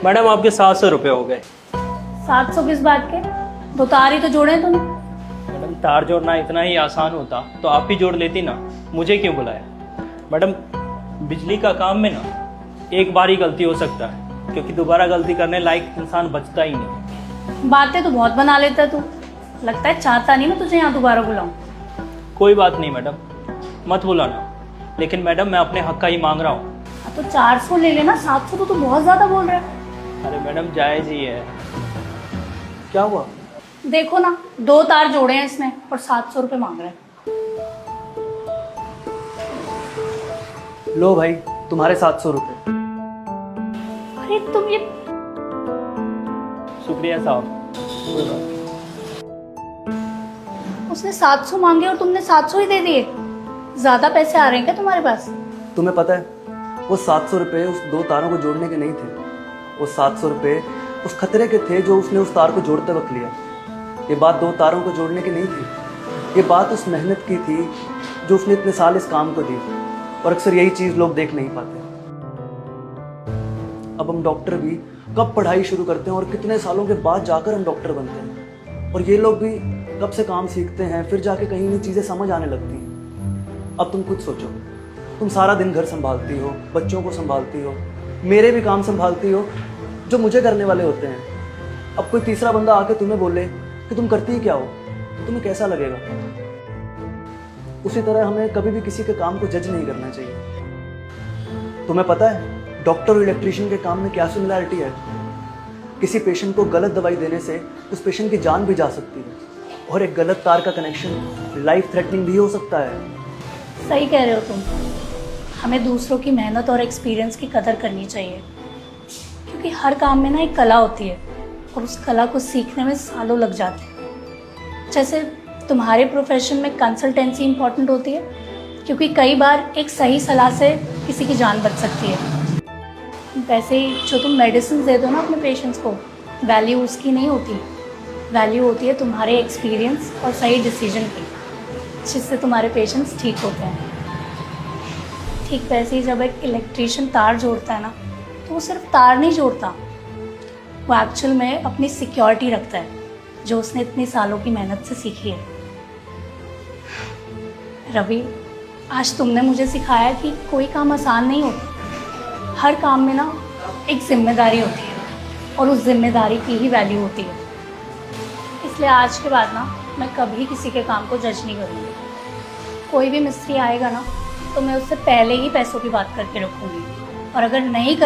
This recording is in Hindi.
मैडम आपके 700 रुपये हो गए। 700 किस बात के? 2 तार ही तो जोड़े तुमने। मैडम तार जोड़ना इतना ही आसान होता तो आप ही जोड़ लेती ना, मुझे क्यों बुलाया? मैडम बिजली का काम में ना एक बार ही गलती हो सकता है, क्योंकि दोबारा गलती करने लायक इंसान बचता ही नहीं। बातें तो बहुत बना लेता है तू, लगता है चाहता नहीं मैं तुझे यहाँ दोबारा बुलाऊं। कोई बात नहीं मैडम, मत बुलाना, लेकिन मैडम मैं अपने हक का ही मांग रहा हूँ। तो 400 ले लेना, 700 तो तू बहुत ज्यादा बोल रहा है। अरे मैडम जायज ही है। क्या हुआ? देखो ना, 2 तार जोड़े हैं इसने और 700 रुपये मांग रहा है। लो भाई तुम्हारे 700 रुपये। अरे तुम ये शुक्रिया साहब। कोई बात नहीं। उसने 700 मांगे और तुमने 700 ही दे दिए। ज्यादा पैसे आ रहे हैं क्या तुम्हारे पास? तुम्हें पता है वो 700 रुपये उस 2 तारों को जोड़ने के नहीं थे, वो 700 रुपये उस खतरे के थे जो उसने उस तार को जोड़ते वक्त लिया। ये बात 2 तारों को जोड़ने की नहीं थी, ये बात उस मेहनत की थी जो उसने इतने साल इस काम को दी, और अक्सर यही चीज़ लोग देख नहीं पाते। अब हम डॉक्टर भी कब पढ़ाई शुरू करते हैं और कितने सालों के बाद जाकर हम डॉक्टर बनते हैं, और ये लोग भी कब से काम सीखते हैं, फिर जाके कहीं ये चीज़ें समझ आने लगती हैं। अब तुम खुद सोचो, तुम सारा दिन घर संभालती हो, बच्चों को संभालती हो, मेरे भी काम संभालती हो जो मुझे करने वाले होते हैं। अब कोई तीसरा बंदा आके तुम्हें बोले कि तुम करती ही क्या हो, तो तुम्हें कैसा लगेगा? उसी तरह हमें कभी भी किसी के काम को जज नहीं करना चाहिए। तुम्हें पता है डॉक्टर और इलेक्ट्रीशियन के काम में क्या सिमिलरिटी है? किसी पेशेंट को गलत दवाई देने से उस पेशेंट की जान भी जा सकती है, और एक गलत तार का कनेक्शन लाइफ थ्रेटनिंग भी हो सकता है। सही कह रहे हो तुम। हमें दूसरों की मेहनत और एक्सपीरियंस की कदर करनी चाहिए, क्योंकि हर काम में ना एक कला होती है और उस कला को सीखने में सालों लग जाते हैं। जैसे तुम्हारे प्रोफेशन में कंसल्टेंसी इंपॉर्टेंट होती है, क्योंकि कई बार एक सही सलाह से किसी की जान बच सकती है। वैसे ही जो तुम मेडिसिन दे दो ना अपने पेशेंट्स को, वैल्यू उसकी नहीं होती, वैल्यू होती है तुम्हारे एक्सपीरियंस और सही डिसीजन की, जिससे तुम्हारे पेशेंट्स ठीक होते हैं। ठीक वैसे ही जब एक इलेक्ट्रीशियन तार जोड़ता है ना, तो वो सिर्फ तार नहीं जोड़ता, वो एक्चुअल में अपनी सिक्योरिटी रखता है जो उसने इतने सालों की मेहनत से सीखी है। रवि, आज तुमने मुझे सिखाया कि कोई काम आसान नहीं होता, हर काम में ना एक जिम्मेदारी होती है और उस जिम्मेदारी की ही वैल्यू होती है। इसलिए आज के बाद ना मैं कभी किसी के काम को जज नहीं करूँगी। कोई भी मिस्त्री आएगा ना, तो मैं उससे पहले ही पैसों की बात करके रखूँगी, और अगर नहीं कर